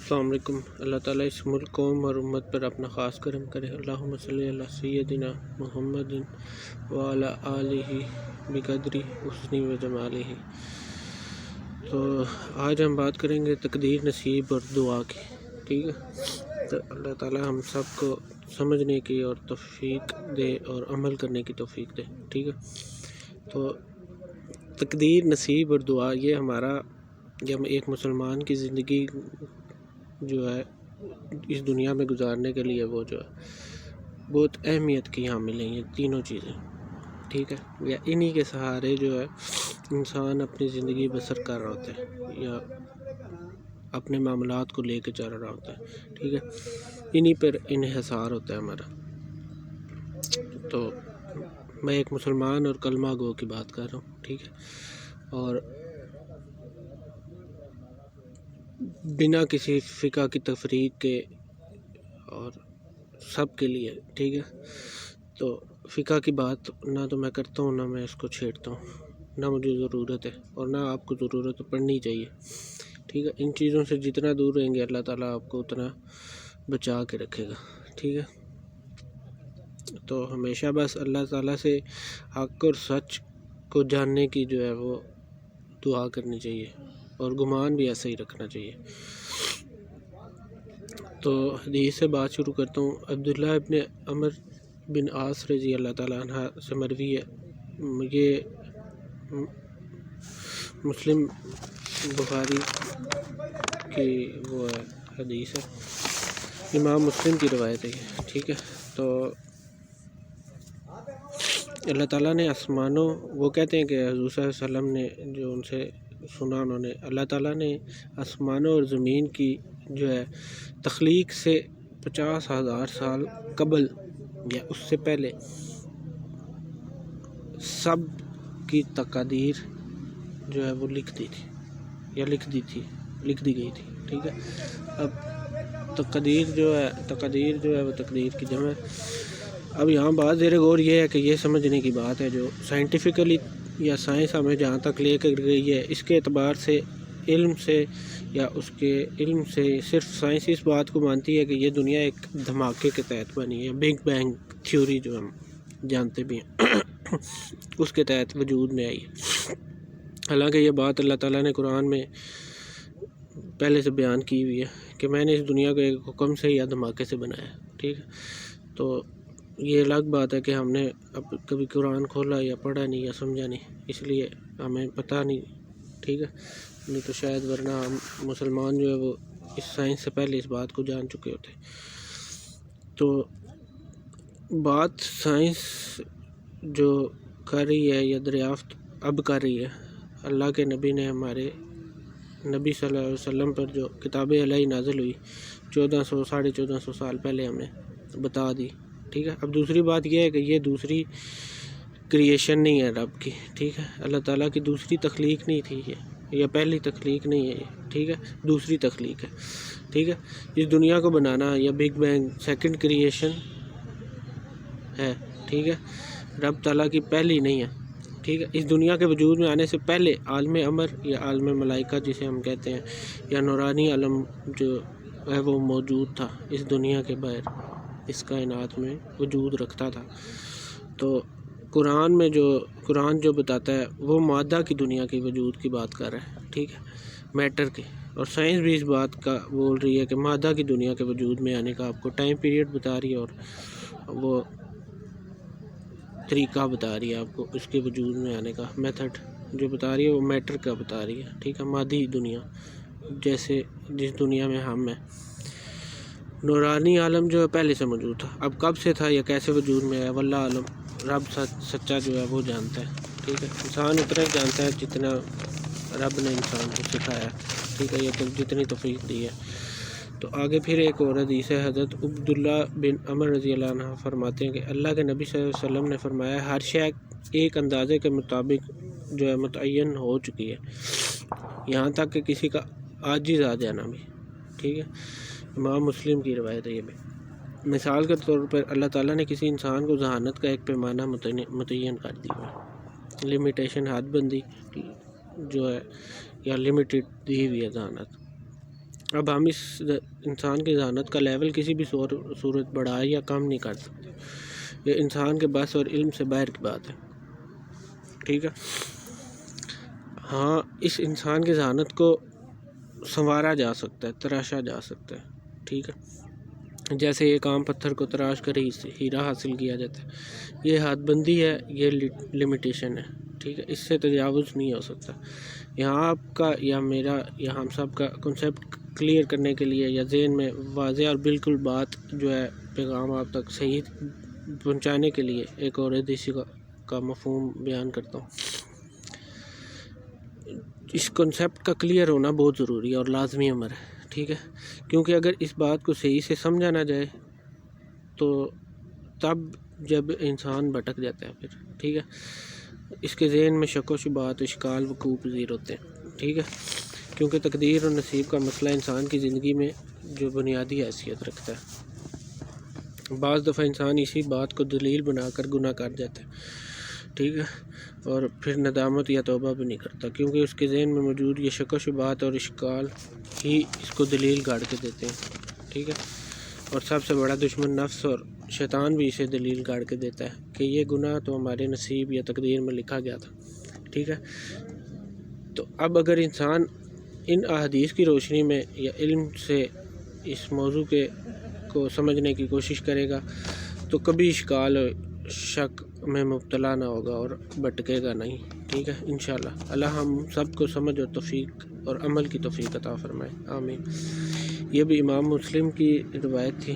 السلام علیکم۔ اللہ تعالیٰ اس ملک، قوم اور امت پر اپنا خاص کرم کرے۔ اللہم صلی علی سیدنا محمد وعلی آلہ بقدر حسنہ و جمالہ۔ تو آج ہم بات کریں گے تقدیر، نصیب اور دعا کی، ٹھیک ہے۔ تو اللہ تعالیٰ ہم سب کو سمجھنے کی اور توفیق دے اور عمل کرنے کی توفیق دے، ٹھیک ہے۔ تو تقدیر، نصیب اور دعا، یہ ہمارا جب ایک مسلمان کی زندگی جو ہے اس دنیا میں گزارنے کے لیے وہ جو ہے بہت اہمیت کی حامل ہیں یہ تینوں چیزیں، ٹھیک ہے۔ یا انہی کے سہارے جو ہے انسان اپنی زندگی بسر کر رہا ہوتا ہے یا اپنے معاملات کو لے کے چل رہا ہوتا ہے، ٹھیک ہے۔ انہی پر انحصار ہوتا ہے ہمارا۔ تو میں ایک مسلمان اور کلمہ گو کی بات کر رہا ہوں، ٹھیک ہے، اور بنا کسی فقہ کی تفریق کے اور سب کے لیے، ٹھیک ہے۔ تو فقہ کی بات نہ تو میں کرتا ہوں، نہ میں اس کو چھیڑتا ہوں، نہ مجھے ضرورت ہے اور نہ آپ کو ضرورت پڑنی چاہیے، ٹھیک ہے۔ ان چیزوں سے جتنا دور رہیں گے اللہ تعالیٰ آپ کو اتنا بچا کے رکھے گا، ٹھیک ہے۔ تو ہمیشہ بس اللہ تعالیٰ سے حق اور سچ کو جاننے کی جو ہے وہ دعا کرنی چاہیے اور گمان بھی ایسا ہی رکھنا چاہیے۔ تو حدیث سے بات شروع کرتا ہوں۔ عبداللہ ابن عمر بن عاص رضی اللہ تعالیٰ عنہ سے مروی ہے، یہ مسلم بخاری کی وہ ہے حدیث ہے، امام مسلم کی روایت ہے یہ، ٹھیک ہے۔ تو اللہ تعالیٰ نے آسمانوں، وہ کہتے ہیں کہ حضور صلی اللہ علیہ وسلم نے جو ان سے سنا، انہوں نے اللہ تعالیٰ نے آسمانوں اور زمین کی جو ہے تخلیق سے 50,000 سال قبل یا اس سے پہلے سب کی تقدیر جو ہے وہ لکھ دی تھی یا لکھ دی گئی تھی، ٹھیک ہے۔ اب تقدیر جو ہے وہ تقدیر کی جمع ہے۔ اب یہاں بات زیر غور یہ ہے کہ یہ سمجھنے کی بات ہے جو سائنٹیفکلی یا سائنس ہمیں جہاں تک لے کر گئی ہے، اس کے اعتبار سے علم سے یا اس کے علم سے صرف سائنس اس بات کو مانتی ہے کہ یہ دنیا ایک دھماکے کے تحت بنی ہے، بگ بینگ تھیوری جو ہم جانتے بھی ہیں اس کے تحت وجود میں آئی ہے۔ حالانکہ یہ بات اللہ تعالیٰ نے قرآن میں پہلے سے بیان کی ہوئی ہے کہ میں نے اس دنیا کو ایک حکم سے یا دھماکے سے بنایا، ٹھیک ہے۔ تو یہ الگ بات ہے کہ ہم نے اب کبھی قرآن کھولا یا پڑھا نہیں یا سمجھا نہیں، اس لیے ہمیں پتہ نہیں، ٹھیک ہے۔ نہیں تو شاید ورنہ ہم مسلمان جو ہے وہ اس سائنس سے پہلے اس بات کو جان چکے ہوتے۔ تو بات سائنس جو کر رہی ہے یا دریافت اب کر رہی ہے، اللہ کے نبی نے ہمارے نبی صلی اللہ علیہ وسلم پر جو کتاب الہی نازل ہوئی 1400 سال پہلے ہمیں بتا دی، ٹھیک ہے۔ اب دوسری بات یہ ہے کہ یہ دوسری کریشن نہیں ہے رب کی، ٹھیک ہے۔ اللہ تعالیٰ کی دوسری تخلیق نہیں تھی یہ، یا پہلی تخلیق نہیں ہے یہ، ٹھیک ہے، دوسری تخلیق ہے، ٹھیک ہے۔ اس دنیا کو بنانا یا بگ بینگ سیکنڈ کریشن ہے، ٹھیک ہے، رب تعالیٰ کی پہلی نہیں ہے، ٹھیک ہے۔ اس دنیا کے وجود میں آنے سے پہلے عالم امر یا عالم ملائکہ جسے ہم کہتے ہیں یا نورانی عالم جو ہے وہ موجود تھا اس دنیا کے باہر، اس کائنات میں وجود رکھتا تھا۔ تو قرآن جو بتاتا ہے وہ مادہ کی دنیا کی وجود کی بات کر رہا ہے، ٹھیک ہے، میٹر کی، اور سائنس بھی اس بات کا بول رہی ہے کہ مادہ کی دنیا کے وجود میں آنے کا آپ کو ٹائم پیریڈ بتا رہی ہے اور وہ طریقہ بتا رہی ہے آپ کو اس کے وجود میں آنے کا، میتھڈ جو بتا رہی ہے وہ میٹر کا بتا رہی ہے، ٹھیک ہے، مادی دنیا جیسے جس دنیا میں ہم ہیں۔ نورانی عالم جو ہے پہلے سے موجود تھا، اب کب سے تھا یا کیسے وجود میں ہے واللہ عالم، رب سچا جو ہے وہ جانتا ہے، ٹھیک ہے۔ انسان اتنا ہی جانتا ہے جتنا رب نے انسان کو سکھایا ہے، ٹھیک ہے، یہ جتنی توفیق دی ہے۔ تو آگے پھر ایک اور حدیث ہے، حضرت عبداللہ بن عمر رضی اللہ عنہ فرماتے ہیں کہ اللہ کے نبی صلی اللہ علیہ وسلم نے فرمایا ہر شے ایک اندازے کے مطابق جو ہے متعین ہو چکی ہے، یہاں تک کہ کسی کا عاجز آ جانا بھی، ٹھیک ہے۔ امام مسلم کی روایت ہے یہ بھی۔ مثال کے طور پر اللہ تعالیٰ نے کسی انسان کو ذہانت کا ایک پیمانہ متعین کر دیا ہے، لمیٹیشن، حد بندی جو ہے یا لمیٹڈ دی ہوئی ہے ذہانت، اب ہم اس انسان کی ذہانت کا لیول کسی بھی صورت بڑھا یا کم نہیں کر سکتے، یہ انسان کے بس اور علم سے باہر کی بات ہے، ٹھیک ہے۔ ہاں، اس انسان کی ذہانت کو سنوارا جا سکتا ہے، تراشا جا سکتا ہے، ٹھیک ہے، جیسے ایک عام پتھر کو تراش کر ہی سے ہیرا حاصل کیا جاتا ہے۔ یہ حد بندی ہے، یہ لمیٹیشن ہے، ٹھیک ہے، اس سے تجاوز نہیں ہو سکتا۔ یہاں آپ کا یا میرا یا ہم سب کا کنسیپٹ کلیئر کرنے کے لیے یا ذہن میں واضح اور بالکل بات جو ہے پیغام آپ تک صحیح پہنچانے کے لیے ایک اور حدیث کا مفہوم بیان کرتا ہوں۔ اس کنسیپٹ کا کلیئر ہونا بہت ضروری ہے اور لازمی امر ہے، ٹھیک ہے، کیونکہ اگر اس بات کو صحیح سے سمجھا نہ جائے تو تب جب انسان بھٹک جاتا ہے پھر، ٹھیک ہے، اس کے ذہن میں شک و شبہات اشکال وقوع پذیر ہوتے ہیں، ٹھیک ہے، کیونکہ تقدیر اور نصیب کا مسئلہ انسان کی زندگی میں جو بنیادی حیثیت رکھتا ہے۔ بعض دفعہ انسان اسی بات کو دلیل بنا کر گناہ کر جاتا ہے، ٹھیک ہے، اور پھر ندامت یا توبہ بھی نہیں کرتا، کیونکہ اس کے ذہن میں موجود یہ شک و شبہات اور اشکال ہی اس کو دلیل گاڑ کے دیتے ہیں، ٹھیک ہے، اور سب سے بڑا دشمن نفس اور شیطان بھی اسے دلیل گاڑ کے دیتا ہے کہ یہ گناہ تو ہمارے نصیب یا تقدیر میں لکھا گیا تھا، ٹھیک ہے۔ تو اب اگر انسان ان احادیث کی روشنی میں یا علم سے اس موضوع کو سمجھنے کی کوشش کرے گا تو کبھی اشکال اور شک میں مبتلا نہ ہوگا اور بھٹکے گا نہیں، ٹھیک ہے، انشاءاللہ۔ اللہ ہم سب کو سمجھ اور توفیق اور عمل کی توفیق عطا فرمائے، آمین۔ یہ بھی امام مسلم کی روایت تھی۔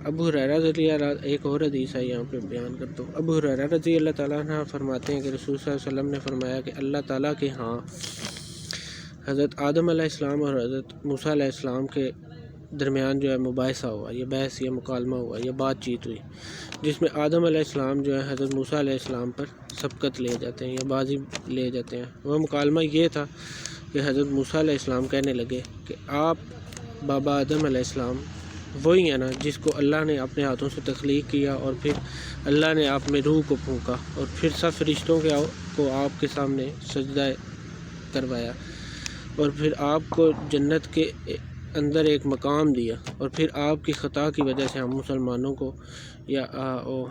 ابو ہریرہ رضی اللہ، ایک اور حدیث ہے یہاں پہ بیان کرتا ہوں۔ ابو ہریرہ رضی اللہ تعالیٰ عنہ فرماتے ہیں کہ رسول صلی اللہ علیہ وسلم نے فرمایا کہ اللہ تعالیٰ کے ہاں حضرت آدم علیہ السلام اور حضرت موسیٰ علیہ السلام کے درمیان جو ہے مباحثہ ہوا، یہ بحث یا مکالمہ ہوا یا بات چیت ہوئی، جس میں آدم علیہ السلام جو ہے حضرت موسیٰ علیہ السلام پر سبقت لے جاتے ہیں یا بازی لے جاتے ہیں۔ وہ مکالمہ یہ تھا کہ حضرت موسیٰ علیہ السلام کہنے لگے کہ آپ بابا آدم علیہ السلام وہی ہیں نا جس کو اللہ نے اپنے ہاتھوں سے تخلیق کیا، اور پھر اللہ نے آپ میں روح کو پھونکا اور پھر سب فرشتوں کو آپ کے سامنے سجدہ کروایا، اور پھر آپ کو جنت کے اندر ایک مقام دیا، اور پھر آپ کی خطا کی وجہ سے ہم مسلمانوں کو یا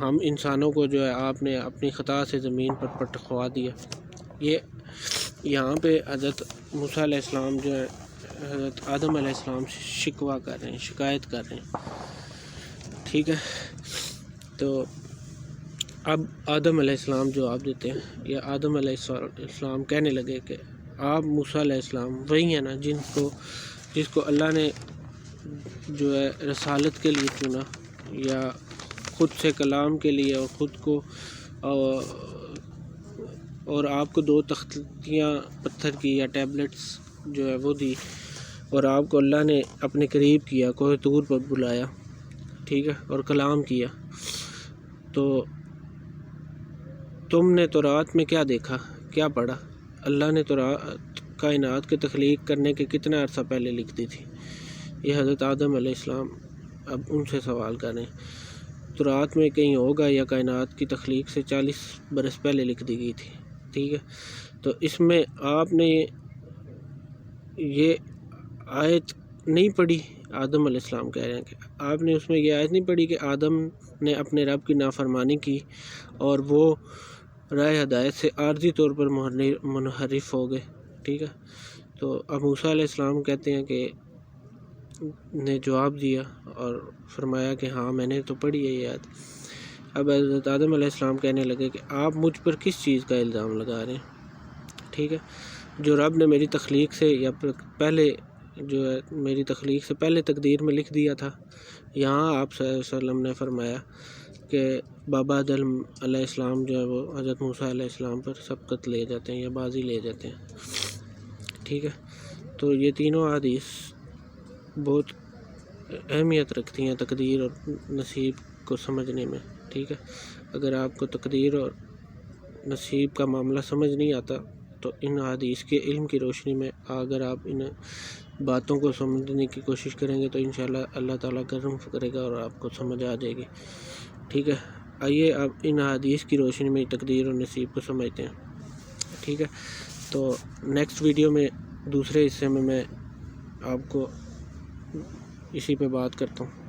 ہم انسانوں کو جو ہے آپ نے اپنی خطا سے زمین پر پٹخوا دیا۔ یہ یہاں پہ حضرت موسیٰ علیہ السلام جو ہے حضرت آدم علیہ السلام سے شکوہ کر رہے ہیں، شکایت کر رہے ہیں، ٹھیک ہے۔ تو اب آدم علیہ السلام جواب دیتے ہیں، یا آدم علیہ السلام کہنے لگے کہ آپ موسیٰ علیہ السلام وہی ہیں نا جس کو اللہ نے جو ہے رسالت کے لیے چنا، یا خود سے کلام کے لیے، اور خود کو اور آپ کو 2 تختیاں پتھر کی یا ٹیبلٹس جو ہے وہ دی، اور آپ کو اللہ نے اپنے قریب کیا، کوہ طور پر بلایا، ٹھیک ہے، اور کلام کیا، تو تم نے تورات میں کیا دیکھا، کیا پڑھا؟ اللہ نے تورات کائنات کے تخلیق کرنے کے کتنا عرصہ پہلے لکھ دی تھی۔ یہ حضرت آدم علیہ السلام اب ان سے سوال کر رہے ہیں، تورات میں کہیں ہوگا یا کائنات کی تخلیق سے 40 برس پہلے لکھ دی گئی تھی، ٹھیک ہے۔ تو اس میں آپ نے یہ آیت نہیں پڑھی، آدم علیہ السلام کہہ رہے ہیں کہ آپ نے اس میں یہ آیت نہیں پڑھی کہ آدم نے اپنے رب کی نافرمانی کی اور وہ راہ ہدایت سے عارضی طور پر منحرف ہو گئے، ٹھیک ہے۔ تو اب موسیٰ علیہ السلام کہتے ہیں کہ نے جواب دیا اور فرمایا کہ ہاں میں نے تو پڑھی ہے یہ آیت۔ اب حضرت آدم علیہ السلام کہنے لگے کہ آپ مجھ پر کس چیز کا الزام لگا رہے ہیں، ٹھیک ہے، جو رب نے میری تخلیق سے یا پہلے جو ہے میری تخلیق سے پہلے تقدیر میں لکھ دیا تھا۔ یہاں آپ صلی اللہ علیہ وسلم نے فرمایا کہ بابا آدم علیہ السلام جو ہے وہ حضرت موسیٰ علیہ السلام پر سبقت لے جاتے ہیں یا بازی لے جاتے ہیں، ٹھیک ہے۔ تو یہ تینوں احادیث بہت اہمیت رکھتی ہیں تقدیر اور نصیب کو سمجھنے میں، ٹھیک ہے۔ اگر آپ کو تقدیر اور نصیب کا معاملہ سمجھ نہیں آتا تو ان احادیث کے علم کی روشنی میں اگر آپ ان باتوں کو سمجھنے کی کوشش کریں گے تو انشاءاللہ اللہ تعالیٰ کرم کرے گا اور آپ کو سمجھ آ جائے گی، ٹھیک ہے۔ آئیے اب ان احادیث کی روشنی میں تقدیر اور نصیب کو سمجھتے ہیں، ٹھیک ہے۔ تو نیکسٹ ویڈیو میں دوسرے حصے میں آپ کو اسی پہ بات کرتا ہوں.